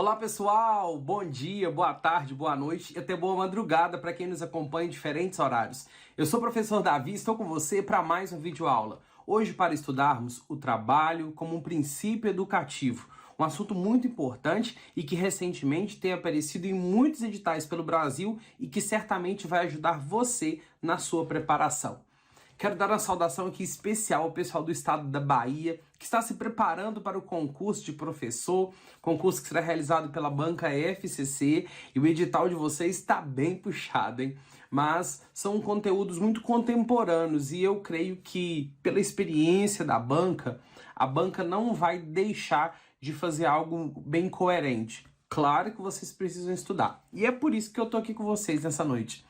Olá pessoal, bom dia, boa tarde, boa noite e até boa madrugada para quem nos acompanha em diferentes horários. Eu sou o professor Davi e estou com você para mais uma videoaula. Hoje para estudarmos o trabalho como um princípio educativo, um assunto muito importante e que recentemente tem aparecido em muitos editais pelo Brasil e que certamente vai ajudar você na sua preparação. Quero dar uma saudação aqui especial ao pessoal do estado da Bahia, que está se preparando para o concurso de professor, concurso que será realizado pela banca FCC, e o edital de vocês está bem puxado, hein? Mas são conteúdos muito contemporâneos e eu creio que, pela experiência da banca, a banca não vai deixar de fazer algo bem coerente. Claro que vocês precisam estudar, e é por isso que eu tô aqui com vocês nessa noite.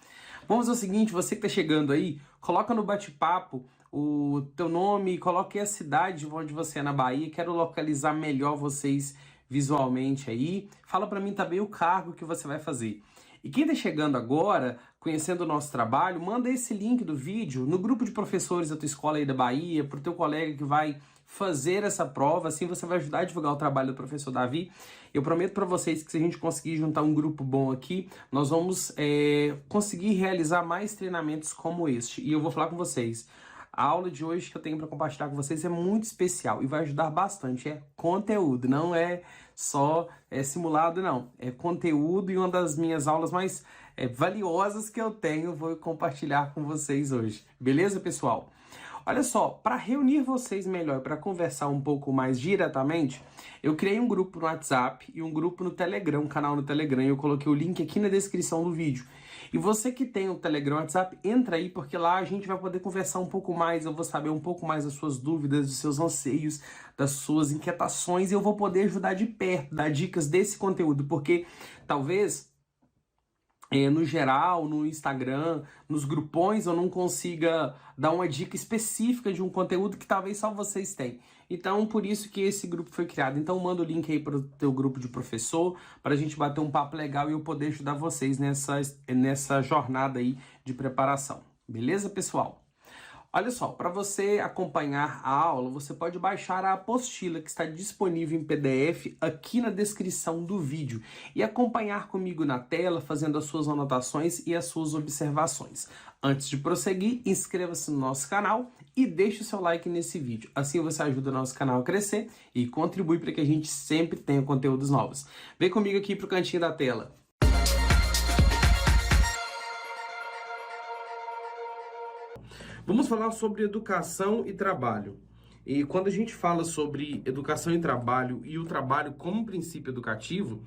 Vamos ao seguinte, você que está chegando aí, coloca no bate-papo o teu nome, coloque a cidade onde você é na Bahia, quero localizar melhor vocês visualmente aí. Fala para mim também o cargo que você vai fazer. E quem está chegando agora, conhecendo o nosso trabalho, manda esse link do vídeo no grupo de professores da tua escola aí da Bahia, para o teu colega que vai fazer essa prova, assim você vai ajudar a divulgar o trabalho do professor Davi. Eu prometo para vocês que se a gente conseguir juntar um grupo bom aqui, nós vamos conseguir realizar mais treinamentos como este. E eu vou falar com vocês, a aula de hoje que eu tenho para compartilhar com vocês é muito especial e vai ajudar bastante. É conteúdo, não é só simulado, não. É conteúdo e uma das minhas aulas mais valiosas que eu tenho, vou compartilhar com vocês hoje. Beleza, pessoal? Olha só, para reunir vocês melhor, para conversar um pouco mais diretamente, eu criei um grupo no WhatsApp e um grupo no Telegram, um canal no Telegram, e eu coloquei o link aqui na descrição do vídeo. E você que tem o Telegram, o WhatsApp, entra aí, porque lá a gente vai poder conversar um pouco mais, eu vou saber um pouco mais das suas dúvidas, dos seus anseios, das suas inquietações, e eu vou poder ajudar de perto, dar dicas desse conteúdo, porque talvez no geral, no Instagram, nos grupões, eu não consiga dar uma dica específica de um conteúdo que talvez só vocês têm. Então, por isso que esse grupo foi criado. Então, manda o link aí para o teu grupo de professor, para a gente bater um papo legal e eu poder ajudar vocês nessa jornada aí de preparação. Beleza, pessoal? Olha só, para você acompanhar a aula, você pode baixar a apostila que está disponível em PDF aqui na descrição do vídeo e acompanhar comigo na tela, fazendo as suas anotações e as suas observações. Antes de prosseguir, inscreva-se no nosso canal e deixe o seu like nesse vídeo. Assim você ajuda o nosso canal a crescer e contribui para que a gente sempre tenha conteúdos novos. Vem comigo aqui para o cantinho da tela. Vamos falar sobre educação e trabalho. E quando a gente fala sobre educação e trabalho e o trabalho como princípio educativo,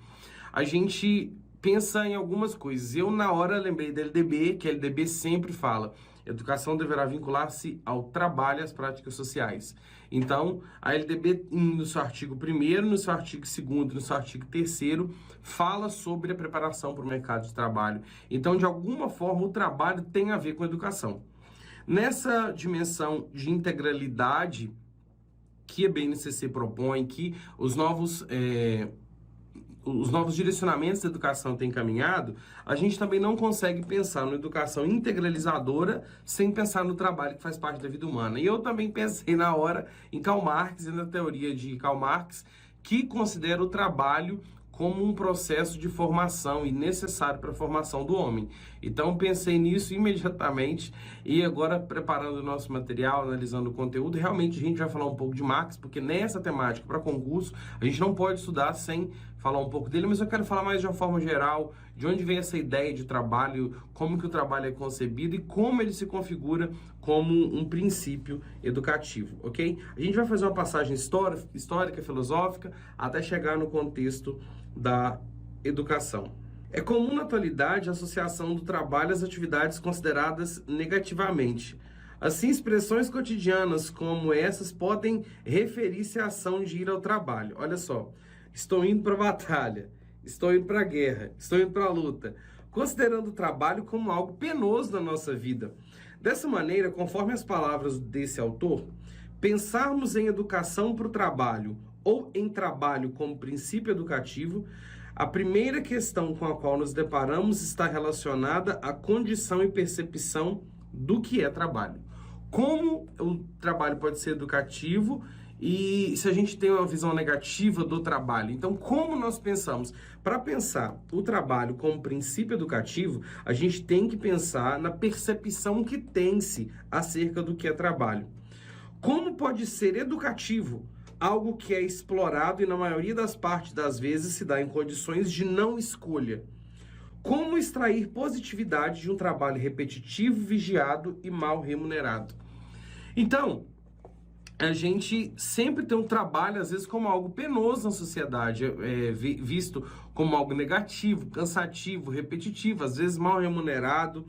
a gente pensa em algumas coisas. Eu, na hora, lembrei da LDB, que a LDB sempre fala: educação deverá vincular-se ao trabalho e às práticas sociais. Então, a LDB, no seu artigo 1º, no seu artigo 2º, no seu artigo 3º, fala sobre a preparação para o mercado de trabalho. Então, de alguma forma, o trabalho tem a ver com a educação. Nessa dimensão de integralidade que a BNCC propõe, que os novos direcionamentos da educação têm caminhado, a gente também não consegue pensar na educação integralizadora sem pensar no trabalho que faz parte da vida humana. E eu também pensei na hora em Karl Marx e na teoria de Karl Marx, que considera o trabalho como um processo de formação e necessário para a formação do homem. Então pensei nisso imediatamente e agora preparando o nosso material, analisando o conteúdo, realmente a gente vai falar um pouco de Marx, porque nessa temática para concurso a gente não pode estudar sem falar um pouco dele, mas eu quero falar mais de uma forma geral, de onde vem essa ideia de trabalho, como que o trabalho é concebido e como ele se configura como um princípio educativo, ok? A gente vai fazer uma passagem histórica, filosófica, até chegar no contexto da educação. É comum na atualidade a associação do trabalho às atividades consideradas negativamente. Assim, expressões cotidianas como essas podem referir-se à ação de ir ao trabalho. Olha só, estou indo para a batalha, estou indo para a guerra, estou indo para a luta, considerando o trabalho como algo penoso na nossa vida. Dessa maneira, conforme as palavras desse autor, pensarmos em educação para o trabalho ou em trabalho como princípio educativo, a primeira questão com a qual nos deparamos está relacionada à condição e percepção do que é trabalho. Como o trabalho pode ser educativo e se a gente tem uma visão negativa do trabalho. Então, como nós pensamos? Para pensar o trabalho como princípio educativo, a gente tem que pensar na percepção que tem-se acerca do que é trabalho. Como pode ser educativo algo que é explorado e, na maioria das partes das vezes, se dá em condições de não escolha? Como extrair positividade de um trabalho repetitivo, vigiado e mal remunerado? Então, a gente sempre tem um trabalho, às vezes, como algo penoso na sociedade, visto como algo negativo, cansativo, repetitivo, às vezes mal remunerado.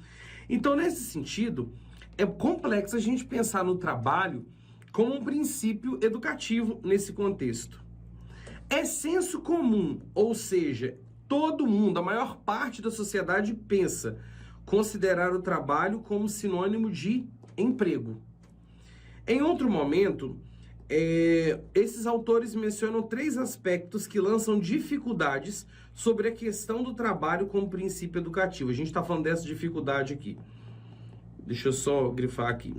Então, nesse sentido, é complexo a gente pensar no trabalho como um princípio educativo nesse contexto. É senso comum, ou seja, todo mundo, a maior parte da sociedade pensa considerar o trabalho como sinônimo de emprego. Em outro momento, esses autores mencionam 3 aspectos que lançam dificuldades sobre a questão do trabalho como princípio educativo. A gente está falando dessa dificuldade aqui. Deixa eu só grifar aqui.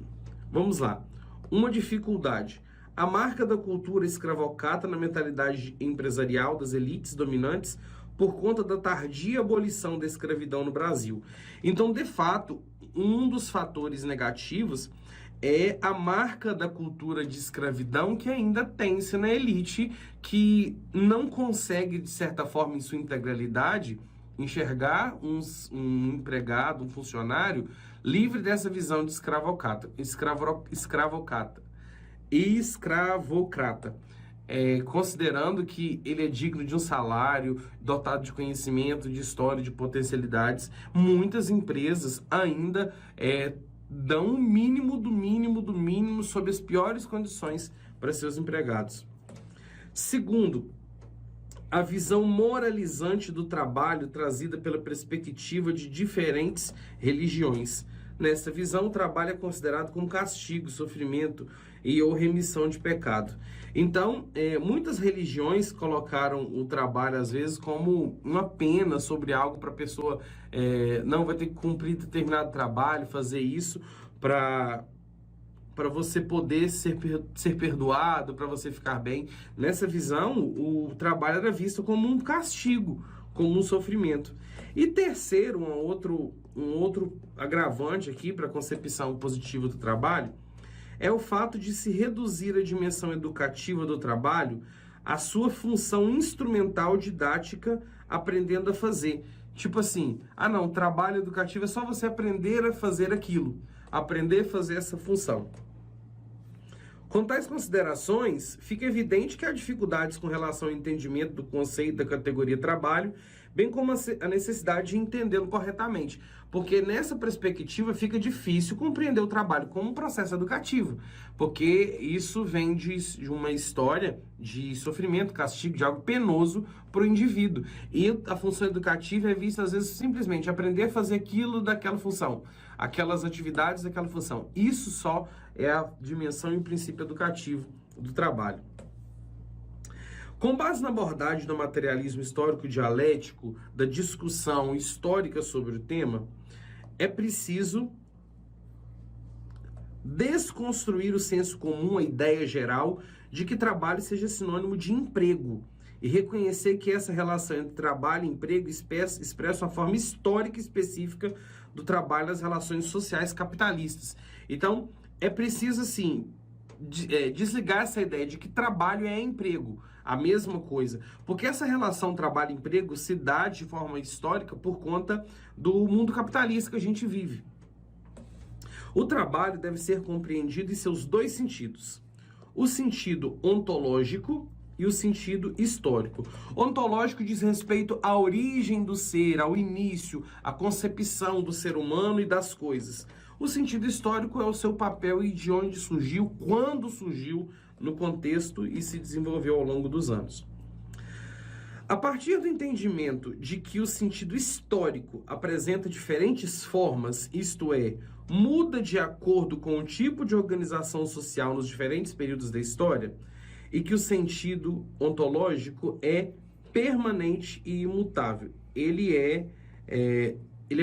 Vamos lá. Uma dificuldade. A marca da cultura escravocrata na mentalidade empresarial das elites dominantes por conta da tardia abolição da escravidão no Brasil. Então, de fato, um dos fatores negativos é a marca da cultura de escravidão que ainda tem-se na elite, que não consegue, de certa forma, em sua integralidade, enxergar um empregado, um funcionário, livre dessa visão de escravocrata. Considerando que ele é digno de um salário, dotado de conhecimento, de história, de potencialidades. Muitas empresas ainda dão o mínimo do mínimo do mínimo sob as piores condições para seus empregados. Segundo, a visão moralizante do trabalho trazida pela perspectiva de diferentes religiões. Nessa visão, o trabalho é considerado como castigo, sofrimento ou remissão de pecado. Então, muitas religiões colocaram o trabalho, às vezes, como uma pena sobre algo para a pessoa não vai ter que cumprir determinado trabalho, fazer isso para você poder ser perdoado, para você ficar bem. Nessa visão, o trabalho era visto como um castigo, como um sofrimento. E terceiro, um outro agravante aqui para a concepção positiva do trabalho, é o fato de se reduzir a dimensão educativa do trabalho à sua função instrumental didática, aprendendo a fazer. Tipo assim, não, trabalho educativo é só você aprender a fazer aquilo, aprender a fazer essa função. Com tais considerações, fica evidente que há dificuldades com relação ao entendimento do conceito da categoria trabalho, bem como a necessidade de entendê-lo corretamente, porque nessa perspectiva fica difícil compreender o trabalho como um processo educativo, porque isso vem de uma história de sofrimento, castigo, de algo penoso para o indivíduo. E a função educativa é vista, às vezes, simplesmente aprender a fazer aquilo daquela função, aquelas atividades daquela função. Isso só é a dimensão e o princípio educativo do trabalho. Com base na abordagem do materialismo histórico dialético, da discussão histórica sobre o tema, é preciso desconstruir o senso comum, a ideia geral de que trabalho seja sinônimo de emprego e reconhecer que essa relação entre trabalho e emprego expressa uma forma histórica específica do trabalho nas relações sociais capitalistas. Então, é preciso, assim, desligar essa ideia de que trabalho é emprego, a mesma coisa. Porque essa relação trabalho-emprego se dá de forma histórica por conta do mundo capitalista que a gente vive. O trabalho deve ser compreendido em seus 2 sentidos. O sentido ontológico e o sentido histórico. Ontológico diz respeito à origem do ser, ao início, à concepção do ser humano e das coisas. O sentido histórico é o seu papel e de onde surgiu, quando surgiu no contexto e se desenvolveu ao longo dos anos. A partir do entendimento de que o sentido histórico apresenta diferentes formas, isto é, muda de acordo com o tipo de organização social nos diferentes períodos da história, e que o sentido ontológico é permanente e imutável. Ele é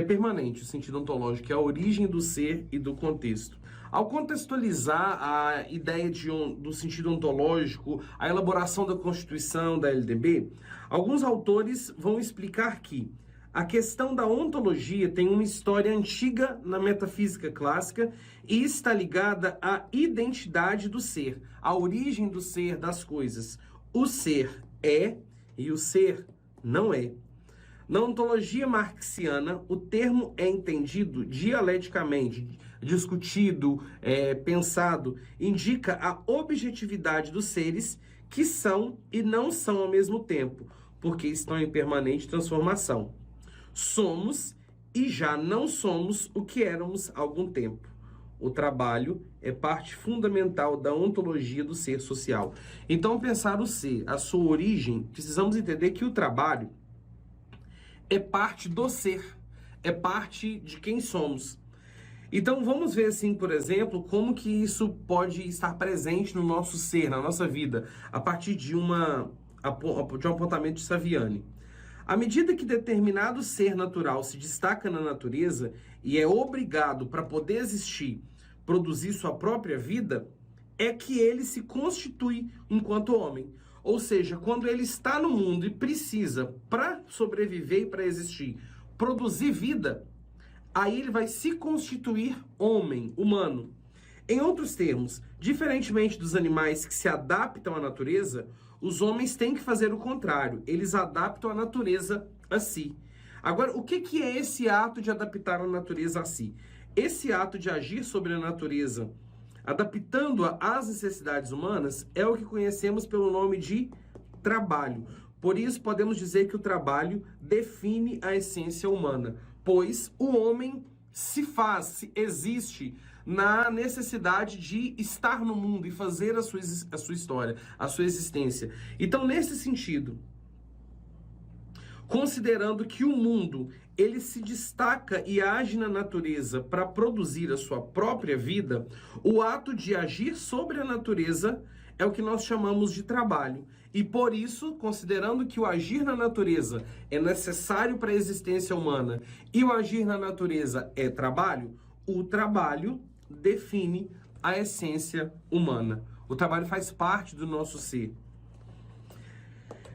permanente, o sentido ontológico, é a origem do ser e do contexto. Ao contextualizar a ideia do sentido ontológico, a elaboração da Constituição, da LDB, alguns autores vão explicar que a questão da ontologia tem uma história antiga na metafísica clássica e está ligada à identidade do ser, à origem do ser das coisas. O ser é e o ser não é. Na ontologia marxiana, o termo é entendido dialeticamente, discutido, pensado, indica a objetividade dos seres que são e não são ao mesmo tempo, porque estão em permanente transformação. Somos e já não somos o que éramos há algum tempo. O trabalho é parte fundamental da ontologia do ser social. Então, pensar o ser, a sua origem, precisamos entender que o trabalho é parte do ser, é parte de quem somos. Então vamos ver assim, por exemplo, como que isso pode estar presente no nosso ser, na nossa vida, a partir de um apontamento de Saviani. À medida que determinado ser natural se destaca na natureza e é obrigado para poder existir, produzir sua própria vida, é que ele se constitui enquanto homem. Ou seja, quando ele está no mundo e precisa, para sobreviver e para existir, produzir vida, aí ele vai se constituir homem, humano. Em outros termos, diferentemente dos animais que se adaptam à natureza, os homens têm que fazer o contrário, eles adaptam a natureza a si. Agora, o que é esse ato de adaptar a natureza a si? Esse ato de agir sobre a natureza, adaptando-a às necessidades humanas, é o que conhecemos pelo nome de trabalho. Por isso, podemos dizer que o trabalho define a essência humana, pois o homem se existe na necessidade de estar no mundo e fazer a sua história, a sua existência. Então, nesse sentido, considerando que o mundo ele se destaca e age na natureza para produzir a sua própria vida, o ato de agir sobre a natureza é o que nós chamamos de trabalho. E por isso, considerando que o agir na natureza é necessário para a existência humana e o agir na natureza é trabalho, o trabalho define a essência humana. O trabalho faz parte do nosso ser.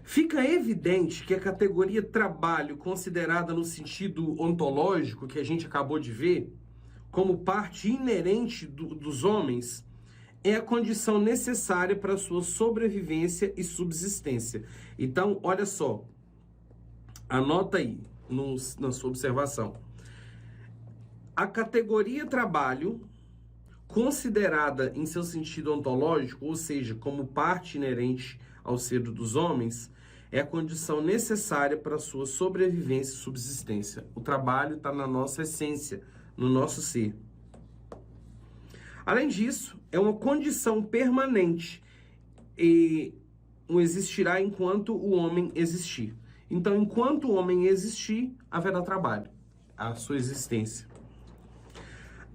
Fica evidente que a categoria trabalho, considerada no sentido ontológico que a gente acabou de ver, como parte inerente dos homens, é a condição necessária para a sua sobrevivência e subsistência. Então, olha só, anota aí na sua observação. A categoria trabalho, considerada em seu sentido ontológico, ou seja, como parte inerente ao ser dos homens, é a condição necessária para a sua sobrevivência e subsistência. O trabalho está na nossa essência, no nosso ser. Além disso, é uma condição permanente e existirá enquanto o homem existir. Então, enquanto o homem existir, haverá trabalho, a sua existência.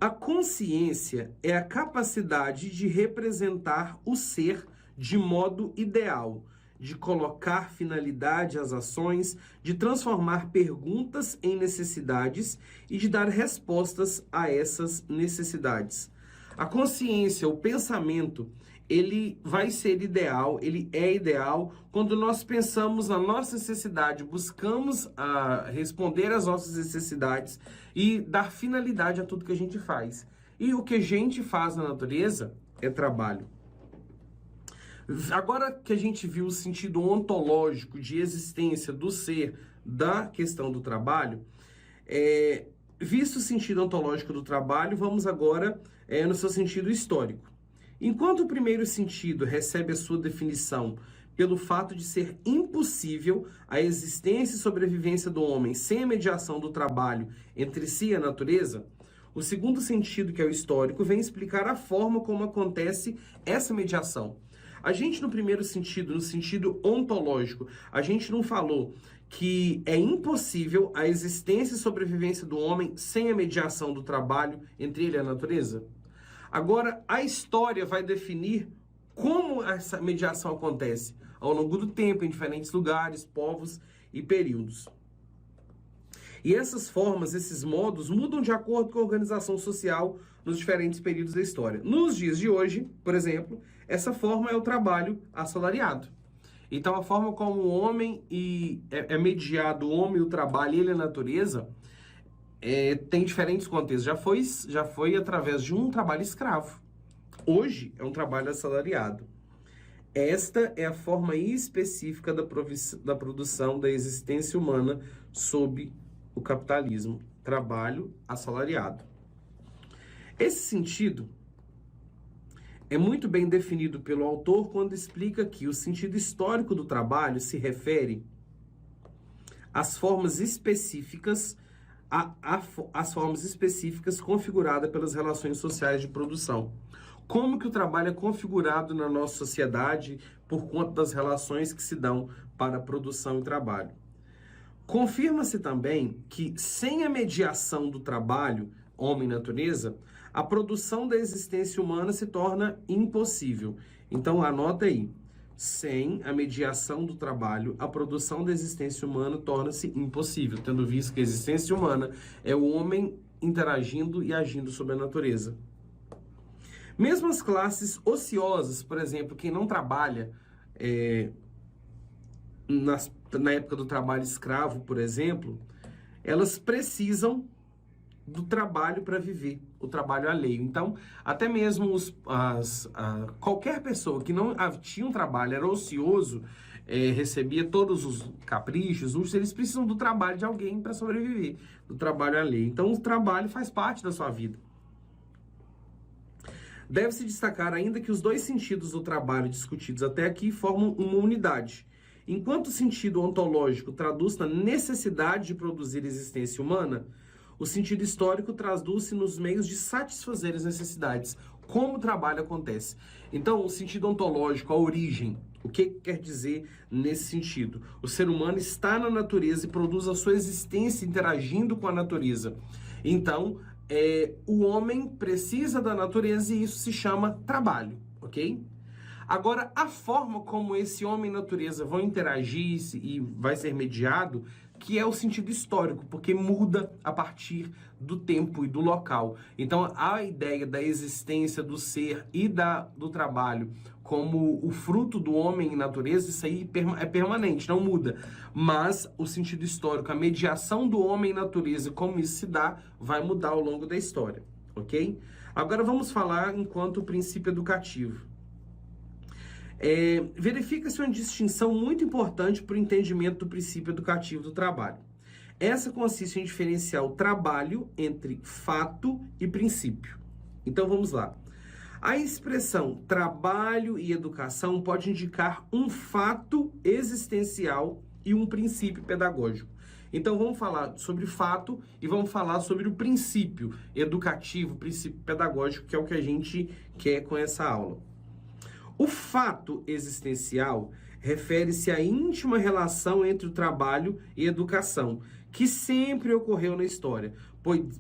A consciência é a capacidade de representar o ser de modo ideal, de colocar finalidade às ações, de transformar perguntas em necessidades e de dar respostas a essas necessidades. A consciência, o pensamento, ele vai ser ideal, ele é ideal quando nós pensamos na nossa necessidade, buscamos responder às nossas necessidades e dar finalidade a tudo que a gente faz. E o que a gente faz na natureza é trabalho. Agora que a gente viu o sentido ontológico de existência do ser da questão do trabalho, visto o sentido ontológico do trabalho, vamos agora no seu sentido histórico. Enquanto o primeiro sentido recebe a sua definição pelo fato de ser impossível a existência e sobrevivência do homem sem a mediação do trabalho entre si e a natureza, o segundo sentido, que é o histórico, vem explicar a forma como acontece essa mediação. A gente, no primeiro sentido, no sentido ontológico, a gente não falou que é impossível a existência e sobrevivência do homem sem a mediação do trabalho entre ele e a natureza? Agora, a história vai definir como essa mediação acontece ao longo do tempo, em diferentes lugares, povos e períodos. E essas formas, esses modos, mudam de acordo com a organização social nos diferentes períodos da história. Nos dias de hoje, por exemplo, essa forma é o trabalho assalariado. Então, a forma como o homem é mediado, o homem e o trabalho, ele e a natureza, tem diferentes contextos. Já foi através de um trabalho escravo. Hoje é um trabalho assalariado. Esta é a forma específica da produção da existência humana sob o capitalismo. Trabalho assalariado. Esse sentido é muito bem definido pelo autor quando explica que o sentido histórico do trabalho se refere às formas específicas, às formas específicas configuradas pelas relações sociais de produção. Como que o trabalho é configurado na nossa sociedade por conta das relações que se dão para a produção e trabalho. Confirma-se também que, sem a mediação do trabalho, homem e natureza, a produção da existência humana se torna impossível. Então, anota aí. Sem a mediação do trabalho, a produção da existência humana torna-se impossível, tendo visto que a existência humana é o homem interagindo e agindo sobre a natureza. Mesmo as classes ociosas, por exemplo, quem não trabalha na época do trabalho escravo, por exemplo, elas precisam do trabalho para viver, o trabalho alheio. Então, até mesmo qualquer pessoa que não tinha um trabalho, era ocioso, recebia todos os caprichos, eles precisam do trabalho de alguém para sobreviver, do trabalho alheio. Então, o trabalho faz parte da sua vida. Deve-se destacar ainda que os dois sentidos do trabalho discutidos até aqui formam uma unidade. Enquanto o sentido ontológico traduz na necessidade de produzir existência humana, o sentido histórico traduz-se nos meios de satisfazer as necessidades, como o trabalho acontece. Então, o sentido ontológico, a origem, o que quer dizer nesse sentido? O ser humano está na natureza e produz a sua existência interagindo com a natureza. Então, o homem precisa da natureza e isso se chama trabalho, ok? Agora, a forma como esse homem e natureza vão interagir e vai ser mediado, que é o sentido histórico, porque muda a partir do tempo e do local. Então, a ideia da existência do ser e do trabalho como o fruto do homem e natureza, isso aí é permanente, não muda. Mas o sentido histórico, a mediação do homem e natureza, como isso se dá, vai mudar ao longo da história, ok? Agora vamos falar enquanto princípio educativo. Verifica-se uma distinção muito importante para o entendimento do princípio educativo do trabalho. Essa consiste em diferenciar o trabalho entre fato e princípio. Então vamos lá. A expressão trabalho e educação pode indicar um fato existencial e um princípio pedagógico. Então vamos falar sobre fato e vamos falar sobre o princípio educativo, princípio pedagógico, que é o que a gente quer com essa aula. O fato existencial refere-se à íntima relação entre o trabalho e educação, que sempre ocorreu na história,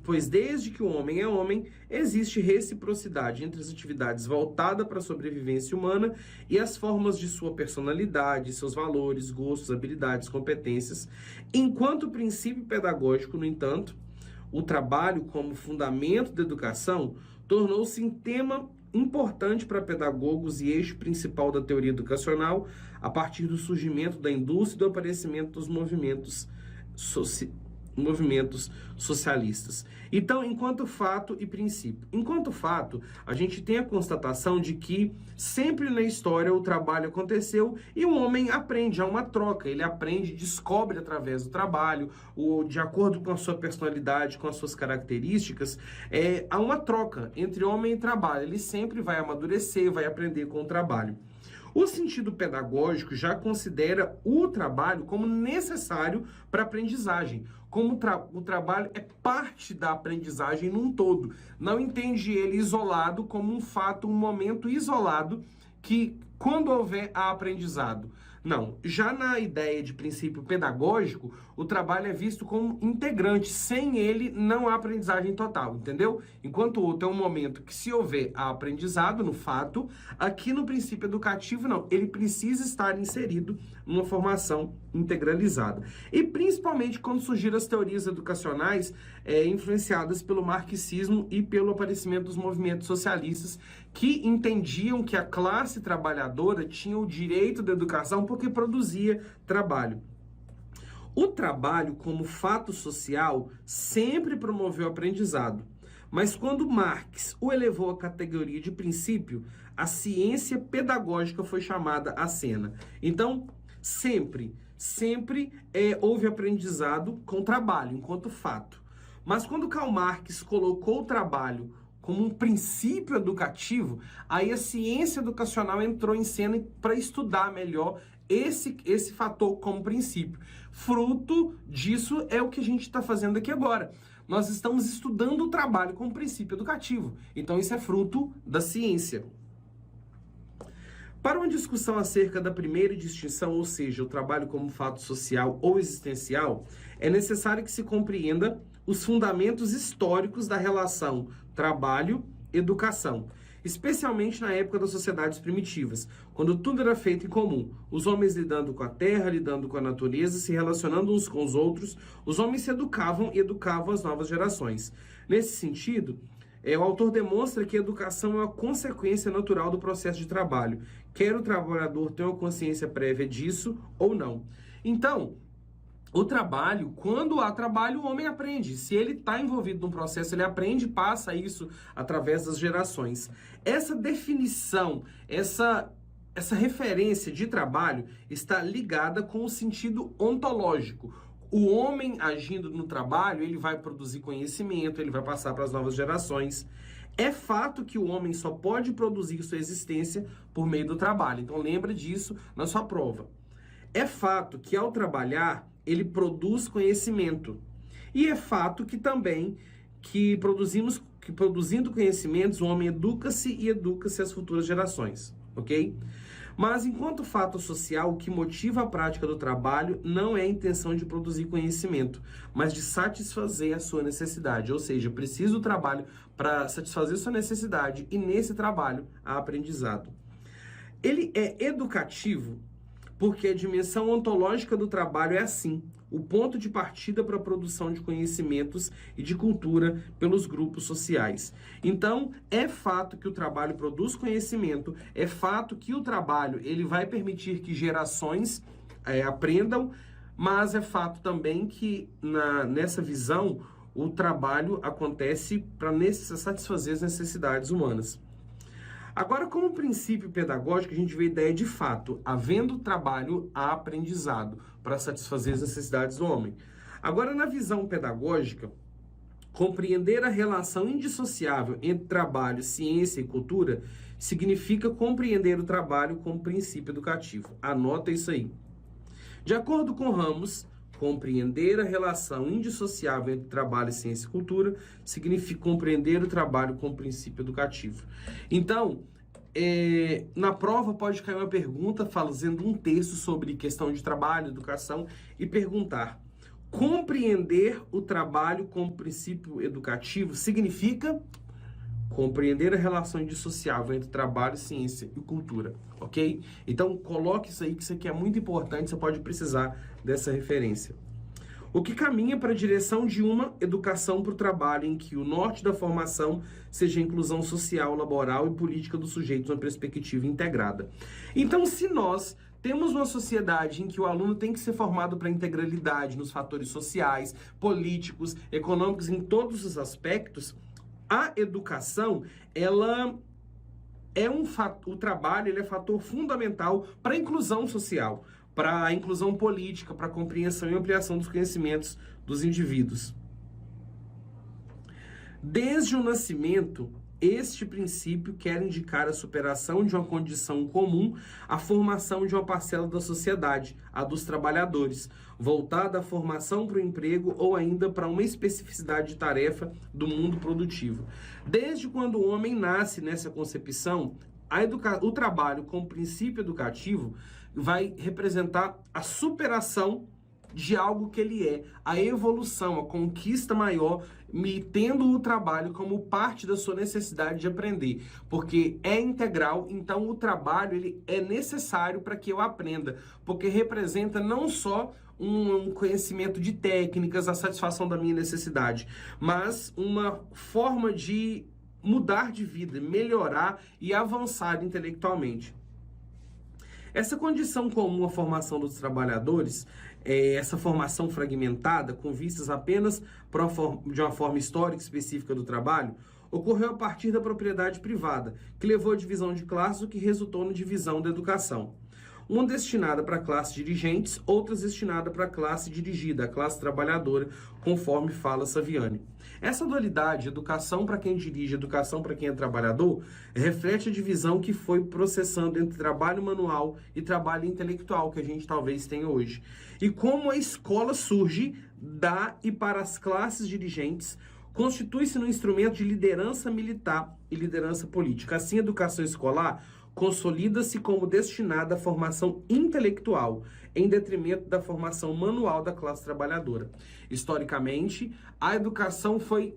pois desde que o homem é homem, existe reciprocidade entre as atividades voltadas para a sobrevivência humana e as formas de sua personalidade, seus valores, gostos, habilidades, competências. Enquanto princípio pedagógico, no entanto, o trabalho como fundamento da educação tornou-se um tema importante para pedagogos e eixo principal da teoria educacional a partir do surgimento da indústria e do aparecimento dos movimentos socialistas. Então, enquanto fato e princípio. Enquanto fato, a gente tem a constatação de que sempre na história o trabalho aconteceu e o homem aprende, há uma troca, ele aprende, descobre através do trabalho, de acordo com a sua personalidade, com as suas características, há uma troca entre homem e trabalho, ele sempre vai amadurecer, vai aprender com o trabalho. O sentido pedagógico já considera o trabalho como necessário para a aprendizagem, como o trabalho é parte da aprendizagem num todo. Não entende ele isolado como um fato, um momento isolado que quando houver aprendizado. Não, já na ideia de princípio pedagógico, o trabalho é visto como integrante, sem ele não há aprendizagem total, entendeu? Enquanto o outro é um momento que se houver aprendizado no fato, aqui no princípio educativo não, ele precisa estar inserido numa formação integralizada. E principalmente quando surgiram as teorias educacionais influenciadas pelo marxismo e pelo aparecimento dos movimentos socialistas, que entendiam que a classe trabalhadora tinha o direito da educação porque produzia trabalho. O trabalho, como fato social, sempre promoveu o aprendizado. Mas quando Marx o elevou à categoria de princípio, a ciência pedagógica foi chamada à cena. Então, sempre houve aprendizado com trabalho, enquanto fato. Mas quando Karl Marx colocou o trabalho como um princípio educativo, aí a ciência educacional entrou em cena para estudar melhor esse fator como princípio. Fruto disso é o que a gente está fazendo aqui agora. Nós estamos estudando o trabalho como princípio educativo. Então isso é fruto da ciência. Para uma discussão acerca da primeira distinção, ou seja, o trabalho como fato social ou existencial, é necessário que se compreenda os fundamentos históricos da relação trabalho-educação, especialmente na época das sociedades primitivas, quando tudo era feito em comum, os homens lidando com a terra, lidando com a natureza, se relacionando uns com os outros, os homens se educavam e educavam as novas gerações. Nesse sentido, o autor demonstra que a educação é uma consequência natural do processo de trabalho, quer o trabalhador tenha uma consciência prévia disso ou não. Então, o trabalho, quando há trabalho, o homem aprende. Se ele está envolvido num processo, ele aprende e passa isso através das gerações. Essa definição, essa referência de trabalho está ligada com o sentido ontológico. O homem agindo no trabalho, ele vai produzir conhecimento, ele vai passar para as novas gerações. É fato que o homem só pode produzir sua existência por meio do trabalho. Então lembra disso na sua prova. É fato que ao trabalhar, ele produz conhecimento. E é fato que também produzindo conhecimentos, o homem educa-se e educa-se as futuras gerações, ok? Mas enquanto fato social, o que motiva a prática do trabalho não é a intenção de produzir conhecimento, mas de satisfazer a sua necessidade. Ou seja, preciso do trabalho para satisfazer sua necessidade e nesse trabalho há aprendizado. Ele é educativo porque a dimensão ontológica do trabalho é assim, o ponto de partida para a produção de conhecimentos e de cultura pelos grupos sociais. Então, é fato que o trabalho produz conhecimento, é fato que o trabalho ele vai permitir que gerações aprendam, mas é fato também que nessa visão o trabalho acontece para satisfazer as necessidades humanas. Agora, como princípio pedagógico, a gente vê a ideia de fato, havendo trabalho, há aprendizado para satisfazer as necessidades do homem. Agora, na visão pedagógica, compreender a relação indissociável entre trabalho, ciência e cultura significa compreender o trabalho como princípio educativo. Anota isso aí. De acordo com Ramos, compreender a relação indissociável entre trabalho, ciência e cultura significa compreender o trabalho como princípio educativo. Então, na prova pode cair uma pergunta fazendo um texto sobre questão de trabalho, educação e perguntar: compreender o trabalho como princípio educativo significa compreender a relação indissociável entre trabalho, ciência e cultura, ok? Então, coloque isso aí, que isso aqui é muito importante, você pode precisar dessa referência. O que caminha para a direção de uma educação para o trabalho em que o norte da formação seja a inclusão social, laboral e política dos sujeitos numa perspectiva integrada. Então, se nós temos uma sociedade em que o aluno tem que ser formado para a integralidade nos fatores sociais, políticos, econômicos, em todos os aspectos, a educação, ela o trabalho ele é fator fundamental para a inclusão social, para a inclusão política, para a compreensão e ampliação dos conhecimentos dos indivíduos. Desde o nascimento, este princípio quer indicar a superação de uma condição comum, a formação de uma parcela da sociedade, a dos trabalhadores, voltada à formação para o emprego ou ainda para uma especificidade de tarefa do mundo produtivo. Desde quando o homem nasce nessa concepção, o trabalho como princípio educativo vai representar a superação de algo que ele é, a evolução, a conquista maior, me tendo o trabalho como parte da sua necessidade de aprender, porque é integral, então o trabalho ele é necessário para que eu aprenda, porque representa não só um conhecimento de técnicas, a satisfação da minha necessidade, mas uma forma de mudar de vida, melhorar e avançar intelectualmente. Essa condição comum à formação dos trabalhadores, essa formação fragmentada, com vistas apenas de uma forma histórica específica do trabalho, ocorreu a partir da propriedade privada, que levou à divisão de classes, o que resultou na divisão da educação. Uma destinada para a classe dirigentes, outras destinada para a classe dirigida, a classe trabalhadora, conforme fala Saviani. Essa dualidade, educação para quem dirige, educação para quem é trabalhador, reflete a divisão que foi processando entre trabalho manual e trabalho intelectual que a gente talvez tenha hoje. E como a escola surge da e para as classes dirigentes, constitui-se no instrumento de liderança militar e liderança política. Assim, a educação escolar consolida-se como destinada à formação intelectual, em detrimento da formação manual da classe trabalhadora. Historicamente, a educação foi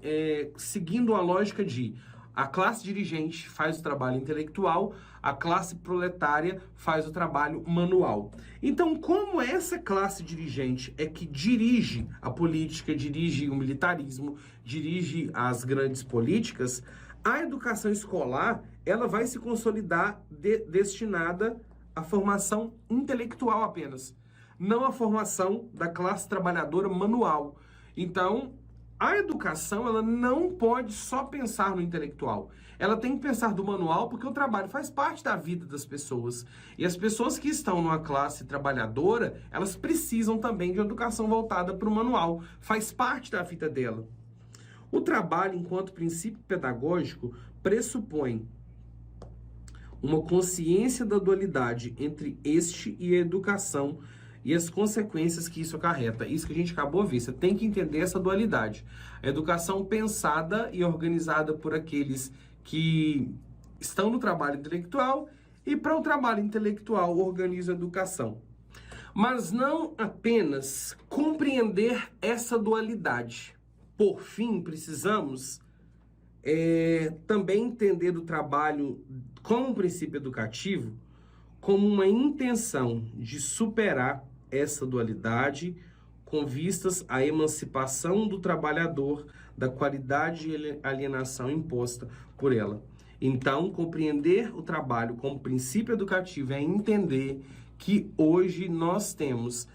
seguindo a lógica de a classe dirigente faz o trabalho intelectual, a classe proletária faz o trabalho manual. Então, como essa classe dirigente é que dirige a política, dirige o militarismo, dirige as grandes políticas, a educação escolar ela vai se consolidar destinada à formação intelectual apenas, não à formação da classe trabalhadora manual. Então, a educação ela não pode só pensar no intelectual. Ela tem que pensar do manual porque o trabalho faz parte da vida das pessoas. E as pessoas que estão numa classe trabalhadora, elas precisam também de educação voltada para o manual. Faz parte da vida dela. O trabalho, enquanto princípio pedagógico, pressupõe uma consciência da dualidade entre este e a educação e as consequências que isso acarreta. Isso que a gente acabou de ver. Você tem que entender essa dualidade. A educação pensada e organizada por aqueles que estão no trabalho intelectual e para o trabalho intelectual organiza a educação. Mas não apenas compreender essa dualidade. Por fim, precisamos também entender o trabalho como princípio educativo como uma intenção de superar essa dualidade com vistas à emancipação do trabalhador da qualidade de alienação imposta por ela. Então, compreender o trabalho como princípio educativo é entender que hoje nós temos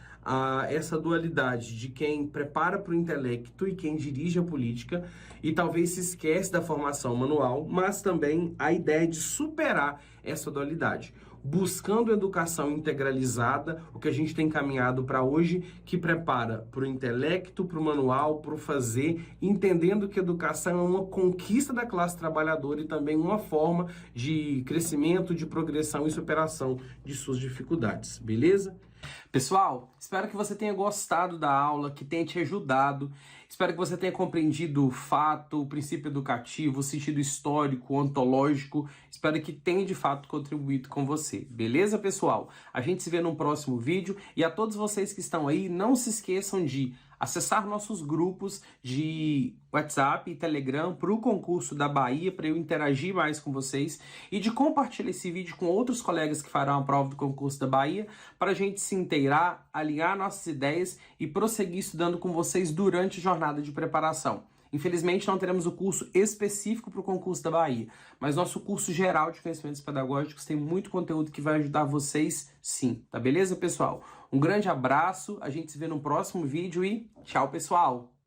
essa dualidade de quem prepara para o intelecto e quem dirige a política e talvez se esquece da formação manual, mas também a ideia de superar essa dualidade, buscando educação integralizada, o que a gente tem caminhado para hoje, que prepara para o intelecto, para o manual, para o fazer, entendendo que educação é uma conquista da classe trabalhadora e também uma forma de crescimento, de progressão e superação de suas dificuldades, beleza? Pessoal, espero que você tenha gostado da aula, que tenha te ajudado. Espero que você tenha compreendido o fato, o princípio educativo, o sentido histórico, ontológico. Espero que tenha de fato contribuído com você. Beleza, pessoal? A gente se vê no próximo vídeo. E a todos vocês que estão aí, não se esqueçam de acessar nossos grupos de WhatsApp e Telegram para o concurso da Bahia, para eu interagir mais com vocês, e de compartilhar esse vídeo com outros colegas que farão a prova do concurso da Bahia, para a gente se inteirar, alinhar nossas ideias e prosseguir estudando com vocês durante a jornada de preparação. Infelizmente, não teremos o curso específico para o concurso da Bahia, mas nosso curso geral de conhecimentos pedagógicos tem muito conteúdo que vai ajudar vocês sim, tá beleza, pessoal? Um grande abraço, a gente se vê no próximo vídeo e tchau, pessoal!